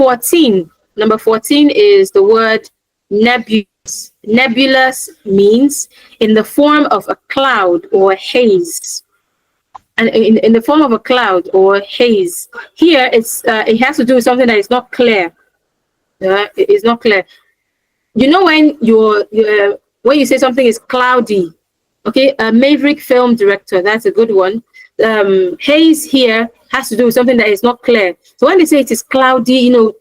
14. Number 14 is the word nebulous. Nebulous means in the form of a cloud or haze. And in the form of a cloud or haze. Here, it has to do with something that is not clear. It is not clear. You know when when you say something is cloudy, okay? A Maverick film director, that's a good one. Haze here has to do with something that is not clear. So when they say it is cloudy, you know,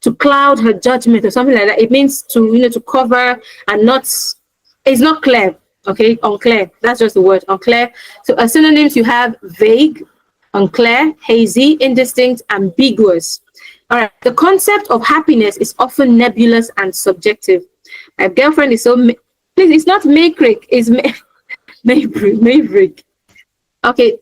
to cloud her judgment or something like that, it means to, you know, to cover and not, it's not clear, okay? Unclear, that's just the word, unclear. So as synonyms, you have vague, unclear, hazy, indistinct, ambiguous. All right, the concept of happiness is often nebulous and subjective. My girlfriend is so, please, it's not Maverick, it's Maverick. Okay,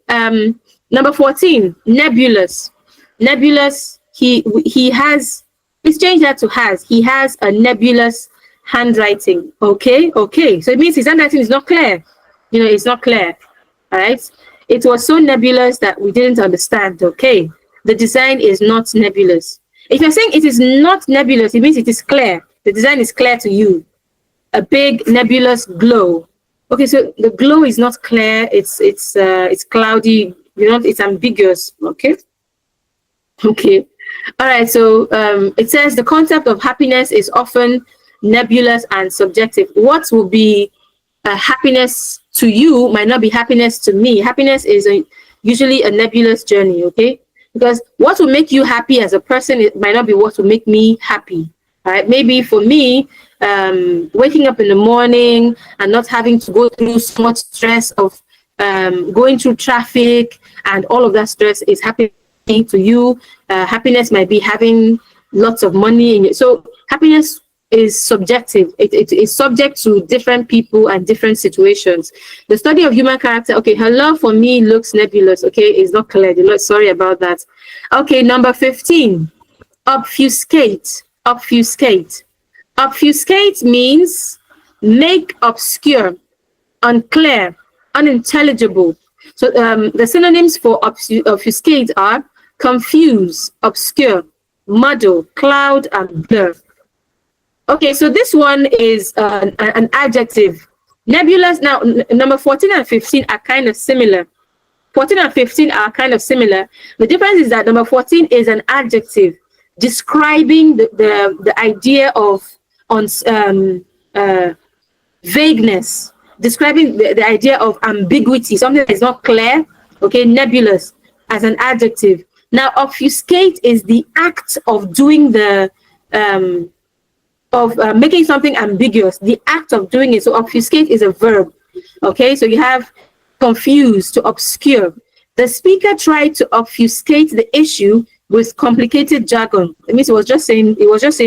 number 14, nebulous. Nebulous, he has, let's change that to has. He has a nebulous handwriting. Okay. So it means his handwriting is not clear. You know, it's not clear. All right. It was so nebulous that we didn't understand. Okay. The design is not nebulous. If you're saying it is not nebulous, it means it is clear. The design is clear to you. A big nebulous glow. Okay. So the glow is not clear. It's cloudy. You know, it's ambiguous. Okay. All right, so it says the concept of happiness is often nebulous and subjective. What will be happiness to you might not be happiness to me. Happiness is usually a nebulous journey, okay? Because what will make you happy as a person, it might not be what will make me happy. All right, maybe for me, waking up in the morning and not having to go through so much stress of going through traffic and all of that stress is happy to you. Happiness might be having lots of money in it. So happiness is subjective. It is subject to different people and different situations. The study of human character, okay, her love for me looks nebulous, okay, it's not clear. Sorry about that. Okay, number 15, obfuscate. Obfuscate means make obscure, unclear, unintelligible. So the synonyms for obfuscate are confuse, obscure, muddle, cloud, and blur. Okay, so this one is an adjective. Nebulous. Now, number 14 and 15 are kind of similar. 14 and 15 are kind of similar. The difference is that number 14 is an adjective describing the idea of vagueness, describing the idea of ambiguity, something that is not clear. Okay, nebulous as an adjective. Now, obfuscate is the act of doing making something ambiguous, the act of doing it. So obfuscate is a verb. Okay, so you have confuse, to obscure. The speaker tried to obfuscate the issue with complicated jargon. It means it was just saying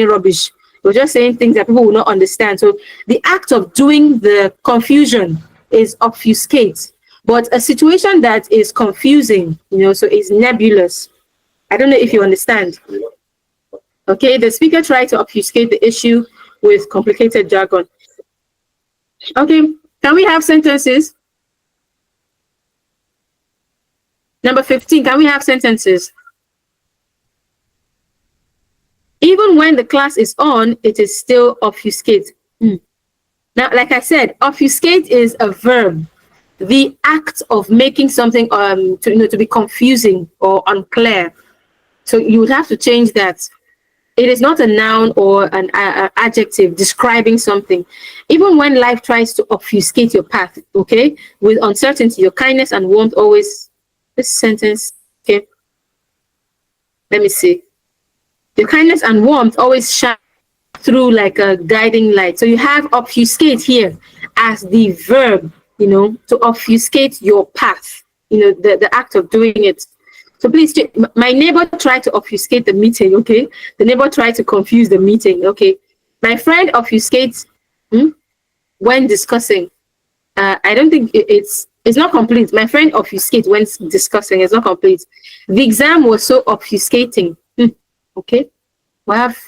rubbish. It was just saying things that people will not understand. So the act of doing the confusion is obfuscate. But a situation that is confusing, you know, so is nebulous. I don't know if you understand. Okay, the speaker tried to obfuscate the issue with complicated jargon. Okay, can we have sentences? Number 15, can we have sentences? Even when the class is on, it is still obfuscate. Now, like I said, obfuscate is a verb. The act of making something to be confusing or unclear. So you would have to change that. It is not a noun or an adjective describing something. Even when life tries to obfuscate your path, okay, with uncertainty, your kindness and warmth always, this sentence, okay, let me see. Your kindness and warmth always shine through like a guiding light. So you have obfuscate here as the verb, you know, to obfuscate your path, you know, the act of doing it. So please, my neighbor tried to obfuscate the meeting, okay? The neighbor tried to confuse the meeting, okay? My friend obfuscates when discussing. I don't think it's not complete. My friend obfuscates when discussing. It's not complete. The exam was so obfuscating. Okay, we have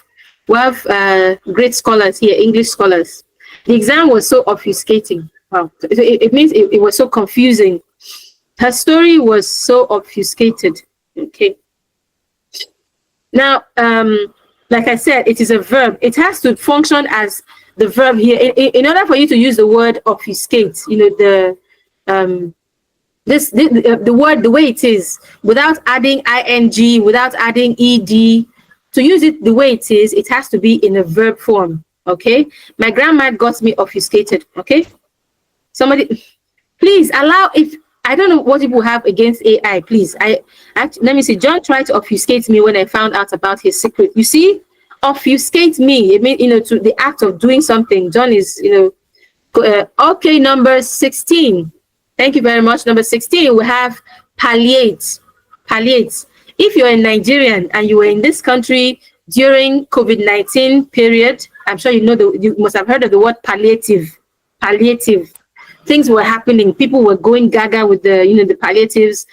great scholars here, English scholars. The exam was so obfuscating. Wow, it means it was so confusing. Her story was so obfuscated. Okay. Now, like I said, it is a verb. It has to function as the verb here. In order for you to use the word obfuscate, you know, the word the way it is, without adding ing, without adding ed, to use it the way it is, it has to be in a verb form. Okay, my grandma got me obfuscated. Okay, somebody, please allow, if I don't know what people have against AI, please. Let me see. John tried to obfuscate me when I found out about his secret. You see, obfuscate me. It means, you know, to the act of doing something. John is, you know, okay. Number 16. Thank you very much. Number 16, we have palliate. Palliate. If you're a Nigerian and you were in this country during COVID-19 period, I'm sure you know you must have heard of the word palliative. Palliative. Things were happening. People were going gaga with the, you know, the palliatives,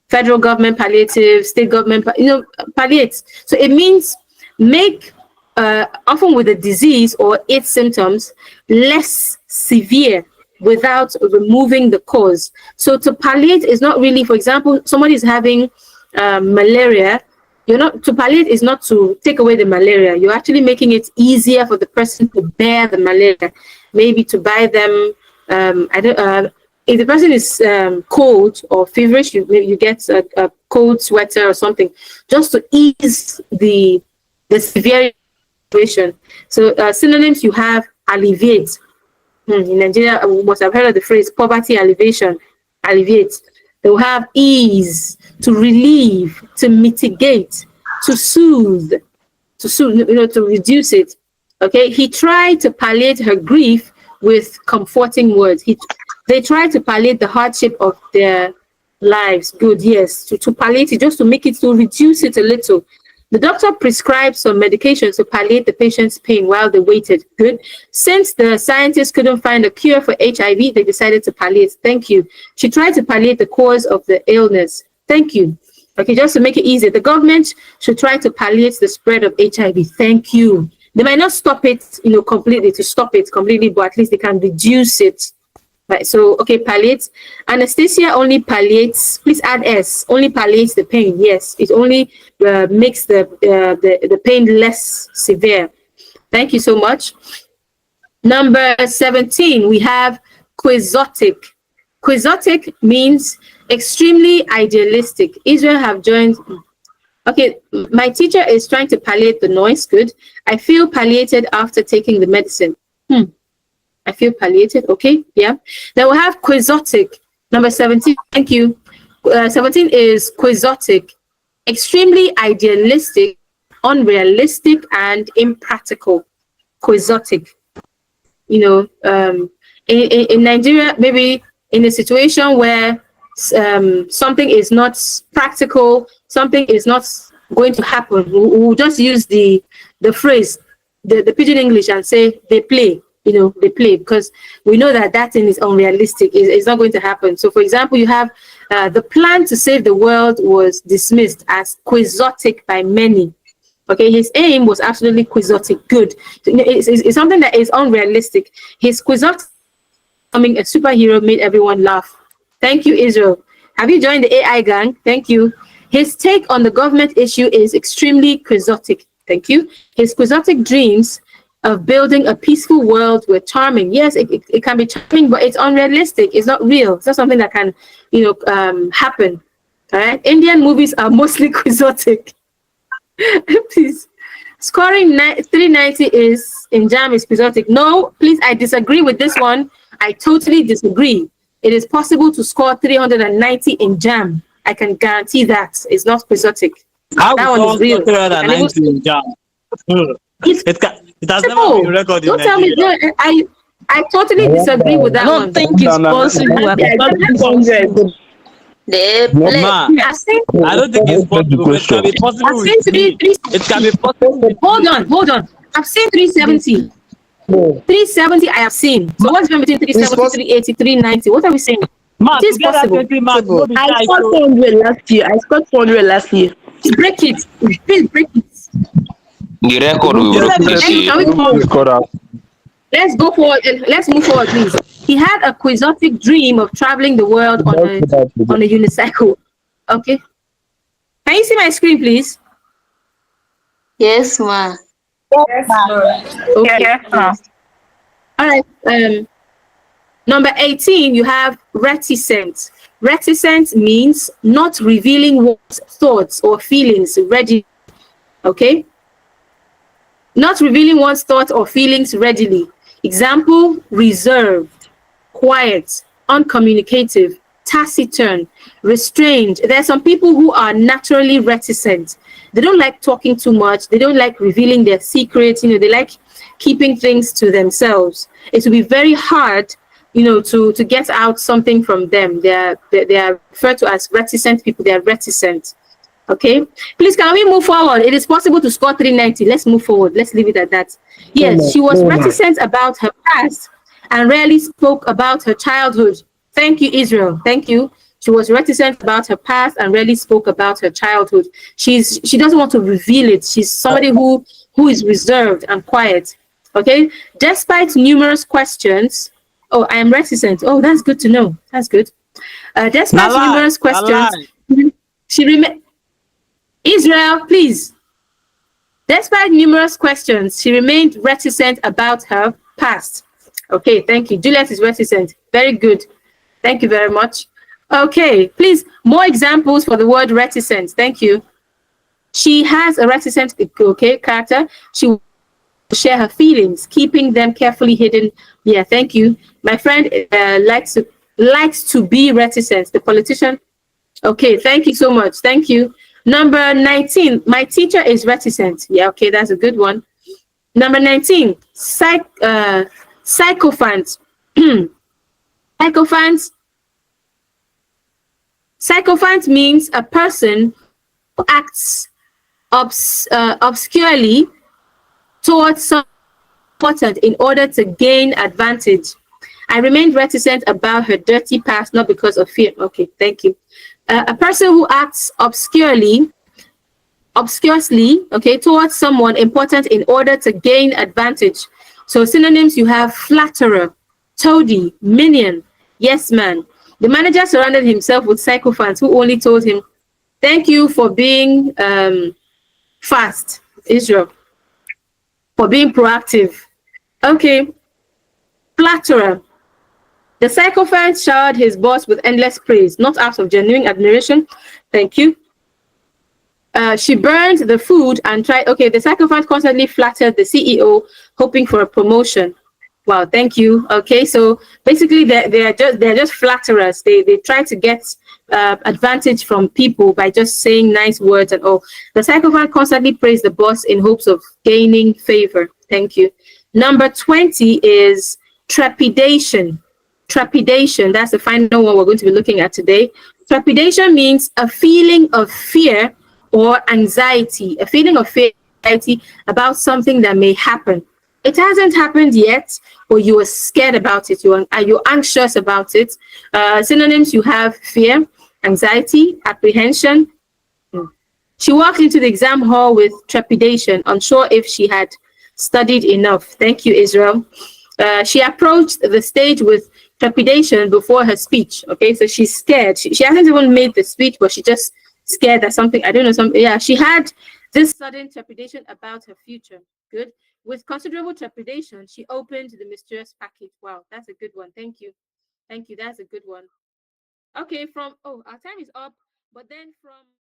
federal government palliative, state government, you know, palliate. So it means make, often with the disease or its symptoms, less severe without removing the cause. So to palliate is not really, for example, somebody is having malaria. To palliate is not to take away the malaria. You're actually making it easier for the person to bear the malaria. Maybe to buy them, if the person is cold or feverish, you get a cold sweater or something, just to ease the severe situation. So synonyms, you have alleviate. In Nigeria, we must have heard of the phrase poverty alleviation. Alleviate. They will have ease, to relieve, to mitigate, to soothe, you know, to reduce it. Okay. He tried to palliate her grief with comforting words. They tried to palliate the hardship of their lives. Good, yes. To palliate it, just to make it, to reduce it a little. The doctor prescribed some medications to palliate the patient's pain while they waited. Good. Since the scientists couldn't find a cure for HIV, they decided to palliate. Thank you. She tried to palliate the cause of the illness. Thank you. Okay, just to make it easier. The government should try to palliate the spread of HIV. Thank you. They might not stop it, you know, completely, but at least they can reduce it. Right. So, okay, palliate. Anesthesia only palliates. Please add S. Only palliates the pain. Yes, it only makes the pain less severe. Thank you so much. Number 17, we have quixotic. Quixotic means extremely idealistic. Israel have joined. Okay, my teacher is trying to palliate the noise. Good. I feel palliated after taking the medicine. I feel palliated. Okay, yeah. Then we have quixotic. Number 17. Thank you. 17 is quixotic. Extremely idealistic, unrealistic, and impractical. Quixotic. You know, in Nigeria, maybe in a situation where something is not practical, something is not going to happen, we'll just use the phrase, the pidgin English, and say they play. You know, they play, because we know that thing is unrealistic. It's not going to happen. So, for example, you have the plan to save the world was dismissed as quixotic by many. Okay, his aim was absolutely quixotic. Good. It's something that is unrealistic. His quixotic becoming a superhero made everyone laugh. Thank you, Israel. Have you joined the AI gang? Thank you. His take on the government issue is extremely quixotic. Thank you. His quixotic dreams of building a peaceful world were charming. Yes, it can be charming, but it's unrealistic. It's not real. It's not something that can, you know, happen. All right. Indian movies are mostly quixotic. Please. Scoring 390 is in JAM is quixotic. No, please, I disagree with this one. I totally disagree. It is possible to score 390 in JAM. I can guarantee that. It's not quixotic. How that one is real. 390 in JAM? It has never been recorded. Don't tell me. No, I totally disagree with that one. I don't think it's possible. I don't think it's possible. It can be possible. It can be possible. Hold on. I've seen 370. 370 I have seen. So what's the difference between 370, 380, 390? What are we saying? It is possible. I scored 400 last year. Break it. Please break it. The record Let's go forward and let's move forward, please. He had a quixotic dream of traveling the world on a unicycle. Okay. Can you see my screen, please? Yes, ma. Okay. Yes, ma'am. All right. Number 18, you have reticent. Reticent means not revealing one's thoughts or feelings readily. Okay? Not revealing one's thoughts or feelings readily. Example, reserved, quiet, uncommunicative, taciturn, restrained. There are some people who are naturally reticent. They don't like talking too much. They don't like revealing their secrets. They like keeping things to themselves. It will be very hard, to get out something from them. They are referred to as reticent people. They are reticent. Okay, please, can we move forward? It is possible to score 390. Let's move forward. Let's leave it at that. Yes, she was reticent about her past and rarely spoke about her childhood. Thank you, Israel. Thank you. She was reticent about her past and rarely spoke about her childhood. She doesn't want to reveal it. She's somebody who is reserved and quiet. Okay, despite numerous questions. Oh, I am reticent. Oh, that's good to know. That's good. Despite numerous questions, she remained. Israel, please. Despite numerous questions, she remained reticent about her past. Okay, thank you. Juliet is reticent. Very good. Thank you very much. Okay, please, more examples for the word reticent. Thank you. She has a reticent, character. She will share her feelings, keeping them carefully hidden. Yeah, thank you. My friend likes to be reticent. The politician. Okay, thank you so much. Thank you. Number 19, my teacher is reticent. Yeah, okay, that's a good one. Number 19, sycophant. Sycophant means a person who acts obscurely towards something important in order to gain advantage. I remained reticent about her dirty past, not because of fear. Okay, thank you. A person who acts obscurely, okay, towards someone important in order to gain advantage. So synonyms, you have flatterer, toady, minion, yes man. The manager surrounded himself with sycophants who only told him, thank you for being fast, Israel, for being proactive. Okay, flatterer. The sycophant showered his boss with endless praise, not out of genuine admiration. Thank you. She burned the food and tried. Okay, the sycophant constantly flattered the CEO, hoping for a promotion. Wow, thank you. Okay, so basically, they're just flatterers. They try to get advantage from people by just saying nice words and all. The sycophant constantly praised the boss in hopes of gaining favor. Thank you. Number 20 is trepidation. Trepidation, that's the final one we're going to be looking at today. Trepidation means a feeling of fear or anxiety, a feeling of fear or anxiety about something that may happen. It hasn't happened yet, or you are scared about it, you're anxious about it. Synonyms, you have fear, anxiety, apprehension. She walked into the exam hall with trepidation, unsure if she had studied enough. Thank you, Israel. She approached the stage with trepidation before her speech. Okay, so she's scared. She hasn't even made the speech, but she's just scared that something, I don't know, something. Yeah, she had this sudden trepidation about her future. Good. With considerable trepidation, she opened the mysterious package. Wow, that's a good one. Thank you. Thank you. That's a good one. Okay, our time is up, but then from